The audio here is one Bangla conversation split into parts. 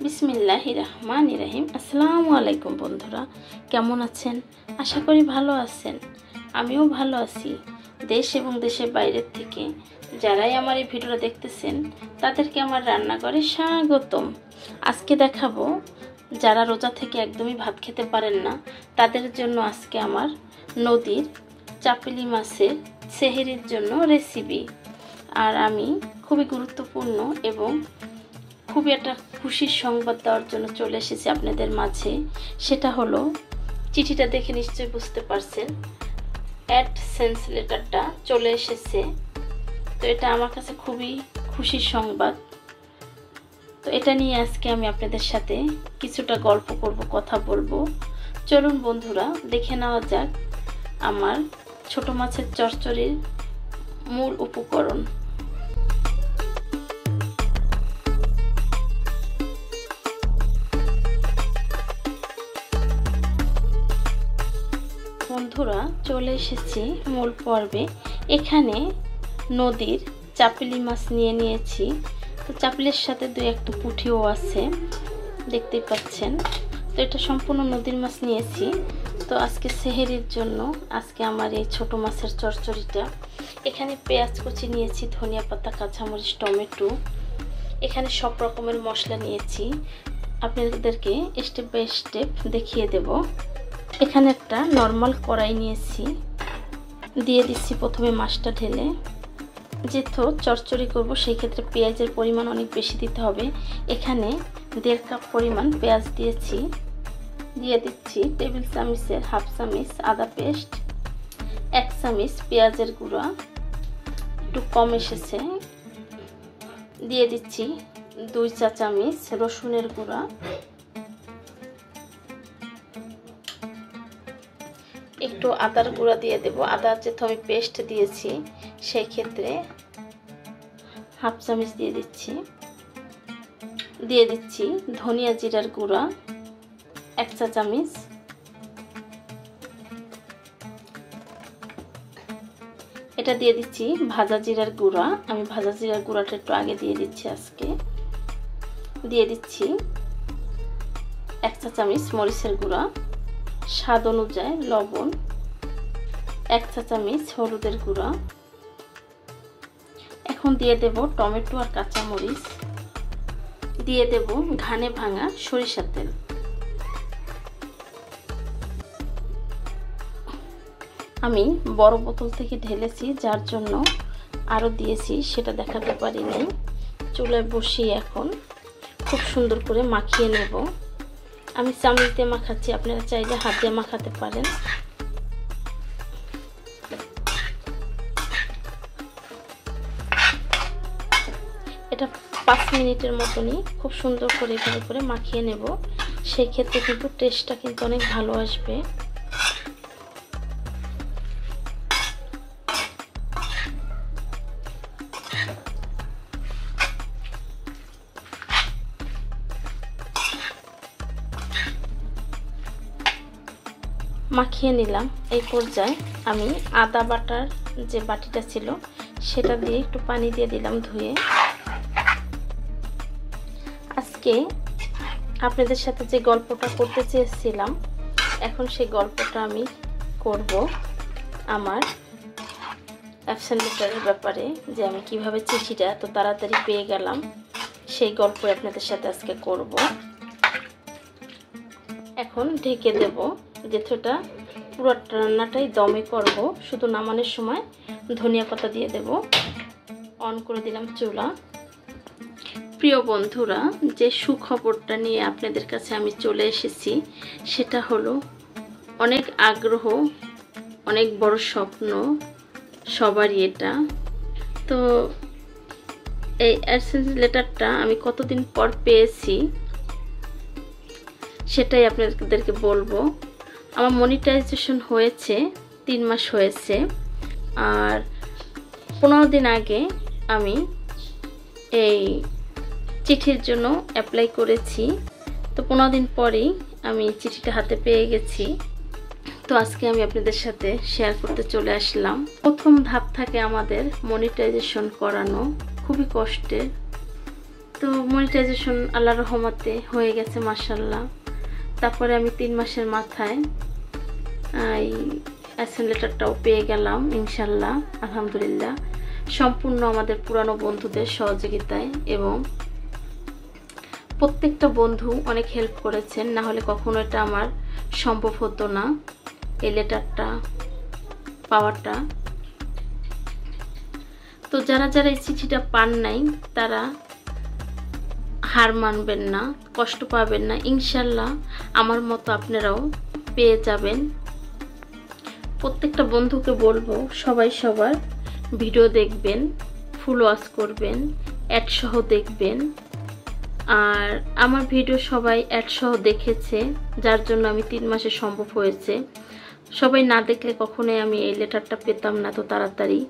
বিসমিল্লাহির রহমানির রহিম। আসসালামু আলাইকুম বন্ধুরা, কেমন আছেন? আশা করি ভালো আছেন। আমিও ভালো আছি। দেশ এবং দেশের বাইরের থেকে যারাই আমার এই ভিডিওটা দেখতেছেন তাদেরকে আমার রান্নাঘরে স্বাগতম। আজকে দেখাবো যারা রোজা থেকে একদমই ভাত খেতে পারেন না তাদের জন্য আজকে আমার নদীর চাপিলি মাছের সেহরির জন্য রেসিপি। আর আমি খুবই গুরুত্বপূর্ণ এবং খুবই একটা খুশির সংবাদ দেওয়ার জন্য চলে এসেছি আপনাদের মাঝে। সেটা হলো, চিঠিটা দেখে নিশ্চয়ই বুঝতে পারছেন, অ্যাডসেন্স লেটারটা চলে এসেছে। তো এটা আমার কাছে খুবই খুশির সংবাদ। তো এটা নিয়ে আজকে আমি আপনাদের সাথে কিছুটা গল্প করব, কথা বলবো। চলুন বন্ধুরা, দেখে নেওয়া যাক আমার ছোট মাছের চচ্চড়ির মূল উপকরণ। বন্ধুরা, চলে এসেছি মূল পর্বে। এখানে নদীর চাপিলি মাছ নিয়েছি। তো চাপিলের সাথে দুই একটা পুঁটিও আছে, দেখতেই পাচ্ছেন। তো এটা সম্পূর্ণ নদীর মাছ নিয়েছি। তো আজকে সেহরির জন্য আজকে আমার এই ছোট মাছের চচ্চড়িটা। এখানে পেঁয়াজ কুচি নিয়েছি, ধনিয়া পাতা, কাঁচামরিচ, টমেটো। এখানে সব রকমের মশলা নিয়েছি, আপনাদেরকে স্টেপ বাই স্টেপ দেখিয়ে দেব। এখানে একটা নর্মাল কড়াই নিয়েছি, দিয়ে দিচ্ছি প্রথমে মাছটা ঢেলে। যেহেতু চচ্চড়ি করব সেই ক্ষেত্রে পেঁয়াজের পরিমাণ অনেক বেশি দিতে হবে। এখানে 1.5 কাপ পরিমাণ পেঁয়াজ দিয়েছি। দিয়ে দিচ্ছি টেবিল চামচের 1/2 চামচ আদা পেস্ট, 1 চামচ পেঁয়াজের গুঁড়া, একটু কম এসেছে। দিয়ে দিচ্ছি 2 চা চামচ রসুনের গুঁড়া, একটু আদার গুঁড়া দিয়ে দেব। আদা যেহেতু আমি পেস্ট দিয়েছি সেই ক্ষেত্রে 1/2 চামচ দিয়ে দিচ্ছি। দিয়ে দিচ্ছি ধনিয়া জিরার গুঁড়া 1 চা চামচ। এটা দিয়ে দিচ্ছি ভাজা জিরার গুঁড়া। আমি ভাজা জিরার গুঁড়াটা একটু আগে দিয়ে দিচ্ছি আজকে। দিয়ে দিচ্ছি 1 চা চামচ মরিচের গুঁড়া, স্বাদ অনুযায়ী লবণ, 1 চা চামচ হলুদের গুঁড়া। এখন দিয়ে দেব টমেটো আর কাঁচামরিচ, দিয়ে দেব ঘানে ভাঙা সরিষার তেল। আমি বড় বোতল থেকে ঢেলেছি, যার জন্য আরও দিয়েছি সেটা দেখাতে পারিনি। চুলায় বসিয়ে এখন খুব সুন্দর করে মাখিয়ে নেব। আমি চামচ দিয়ে মাখাচ্ছি, আপনারা চাইলে হাত দিয়ে মাখাতে পারেন। এটা 5 মিনিটের মতনই খুব সুন্দর করে এভাবে করে মাখিয়ে নেব। সেই ক্ষেত্রে কিন্তু টেস্টটা কিন্তু অনেক ভালো আসবে। মাখিয়ে নিলাম। এই পর্যায়ে আমি আদা বাটার যে বাটিটা ছিল সেটা দিয়ে একটু পানি দিয়ে দিলাম ধুয়ে। আজকে আপনাদের সাথে যে গল্পটা করতে চেয়েছিলাম, এখন সেই গল্পটা আমি করব আমার অ্যাবসেন্ট লেটারের ব্যাপারে, যে আমি কিভাবে চিঠিটা এত তাড়াতাড়ি পেয়ে গেলাম সেই গল্প আপনাদের সাথে আজকে করব। এখন ঢেকে দেব। যেটা পুরো রান্নাটাই দমে করব, শুধু নামানোর সময় ধনিয়া পাতা দিয়ে দেব। অন করে দিলাম চুলা। প্রিয় বন্ধুরা, যে সুখবরটা নিয়ে আপনাদের কাছে আমি চলে এসেছি সেটা হলো, অনেক আগ্রহ, অনেক বড় স্বপ্ন সবারই এটা। তো এই অ্যাডসেন্স লেটারটা আমি কতদিন পর পেয়েছি সেটাই আপনাদেরকে বলবো। আমার মনিটাইজেশন হয়েছে 3 মাস হয়েছে, আর 15 দিন আগে আমি এই চিঠির জন্য অ্যাপ্লাই করেছি। তো 15 দিন পরেই আমি চিঠিটা হাতে পেয়ে গেছি। তো আজকে আমি আপনাদের সাথে শেয়ার করতে চলে আসলাম। প্রথম ধাপ থাকে আমাদের মনিটাইজেশন করানো, খুবই কষ্টের। তো মনিটাইজেশন আল্লাহর রহমতে হয়ে গেছে মাশাআল্লাহ। তারপরে আমি 3 মাসের মাথায় এই অ্যাসেন্ট লেটারটাও পেয়ে গেলাম ইনশাল্লাহ, আলহামদুলিল্লাহ, সম্পূর্ণ আমাদের পুরানো বন্ধুদের সহযোগিতায়। এবং প্রত্যেকটা বন্ধু অনেক হেল্প করেছেন, না হলে কখনো এটা আমার সম্ভব হতো না এই লেটারটা পাওয়াটা। তো যারা যারা এই চিঠিটা পান নাই তারা হার মানবেন না, কষ্ট পাবেন না, ইনশাল্লাহ আমার মতো আপনারাও পেয়ে যাবেন। প্রত্যেকটা বন্ধুকে বলবো সবাই সবার ভিডিও দেখবেন, ফুল ওয়াচ করবেন, অ্যাড সহ দেখবেন। আর আমার ভিডিও সবাই অ্যাড সহ দেখেছে, যার জন্য আমি 3 মাসে সম্ভব হয়েছে। সবাই না দেখলে কখনোই আমি এই লেটারটা পেতাম না তো তাড়াতাড়ি।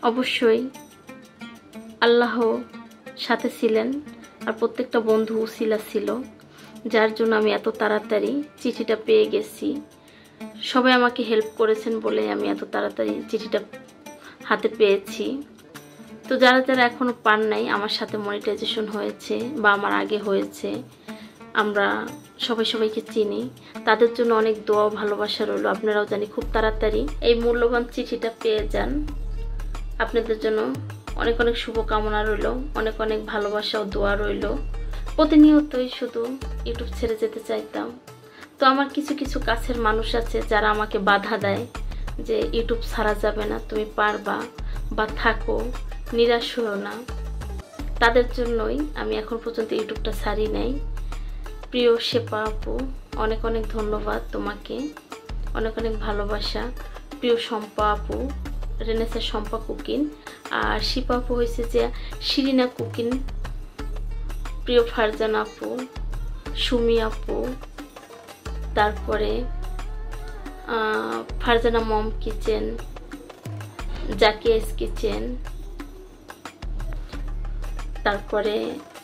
অবশ্যই আল্লাহ সাথে ছিলেন, আর প্রত্যেকটা বন্ধু উসিলা ছিল, যার জন্য আমি এত তাড়াতাড়ি চিঠিটা পেয়ে গেছি। সবাই আমাকে হেল্প করেছেন বলে আমি এত তাড়াতাড়ি চিঠিটা হাতে পেয়েছি। তো যারা যারা এখনো পান নাই, আমার সাথে মনিটাইজেশন হয়েছে বা আমার আগে হয়েছে, আমরা সবাই সবাইকে চিনি, তাদের জন্য অনেক দোয়া ভালোবাসা রইল। আপনারাও জানি খুব তাড়াতাড়ি এই মূল্যবান চিঠিটা পেয়ে যান। আপনাদের জন্য অনেক অনেক শুভকামনা রইল, অনেক অনেক ভালোবাসা ও দোয়া রইল। প্রতিনিয়তই শুধু ইউটিউব ছেড়ে যেতে চাইতাম। তো আমার কিছু কিছু কাছের মানুষ আছে যারা আমাকে বাধা দেয় যে ইউটিউব ছাড়া যাবে না, তুমি পারবা বা থাকো, নিরাশ হও না। তাদের জন্যই আমি এখন পর্যন্ত ইউটিউবটা ছাড়ি নাই। প্রিয় শেপা আপু, অনেক অনেক ধন্যবাদ তোমাকে, অনেক অনেক ভালোবাসা। প্রিয় শম্পা আপু, রেনেসা শম্পা কুকিং, আর শিপা আপু হয়েছে যে শিরিনা কুকিং। প্রিয় ফারজানা আপু, সুমি আপু, তারপরে ফারজানা মম কিচেন, জাকিয়াস কিচেন, তারপরে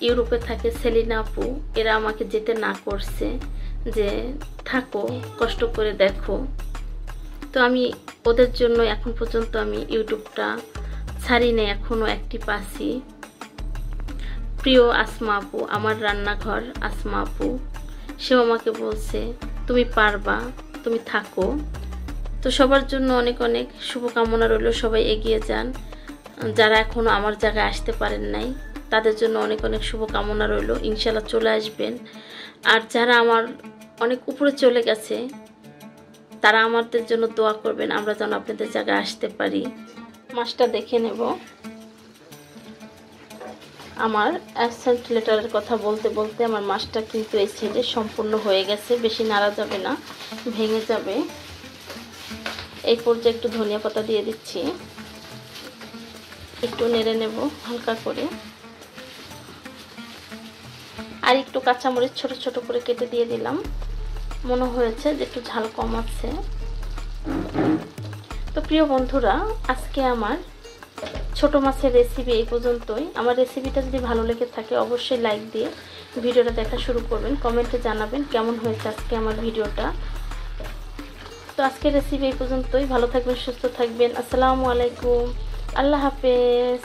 ইউরোপে থাকে সেলিনা আপু। এরা আমাকে যেতে না করছে যে থাকো, কষ্ট করে দেখো। তো আমি ওদের জন্য এখন পর্যন্ত আমি ইউটিউবটা ছাড়ি নাই, এখনও অ্যাক্টিভ আছি। প্রিয় আসমা আপু, আমার রান্নাঘর আসমা আপু, সেও আমাকে বলছে তুমি পারবা, তুমি থাকো। তো সবার জন্য অনেক অনেক শুভকামনা রইল, সবাই এগিয়ে যান। যারা এখনও আমার জায়গায় আসতে পারেন নাই তাদের জন্য অনেক অনেক শুভকামনা রইল, ইনশাল্লাহ চলে আসবেন। আর যারা আমার অনেক উপরে চলে গেছে তারা আমাদের জন্য দোয়া করবেন, আমরা যেন আপনাদের জায়গায় আসতে পারি। মাসটা দেখে নেব। আমার অ্যাসেন্ট লেটারের কথা বলতে বলতে আমার মাসটা কিন্তু এই সাইডে সম্পূর্ণ হয়ে গেছে, বেশি নাড়া যাবে না, ভেঙে যাবে। এই পর্যায়ে একটু ধনিয়া পাতা দিয়ে দিচ্ছি, একটু নেড়ে নেব হালকা করে। আর একটু কাঁচামরিচ ছোট ছোট করে কেটে দিয়ে দিলাম, মনে হয়েছে যে একটু ঝাল কম আছে। তো প্রিয় বন্ধুরা, আজকে আমার ছোট মাছের রেসিপি এই পর্যন্তই। আমার রেসিপিটা যদি ভালো লেগে থাকে অবশ্যই লাইক দিয়ে ভিডিওটা দেখা শুরু করবেন, কমেন্টে জানাবেন কেমন হয়েছে আজকে আমার ভিডিওটা। তো আজকের রেসিপি এই পর্যন্তই। ভালো থাকবেন, সুস্থ থাকবেন। আসসালামু আলাইকুম, আল্লাহ হাফেজ।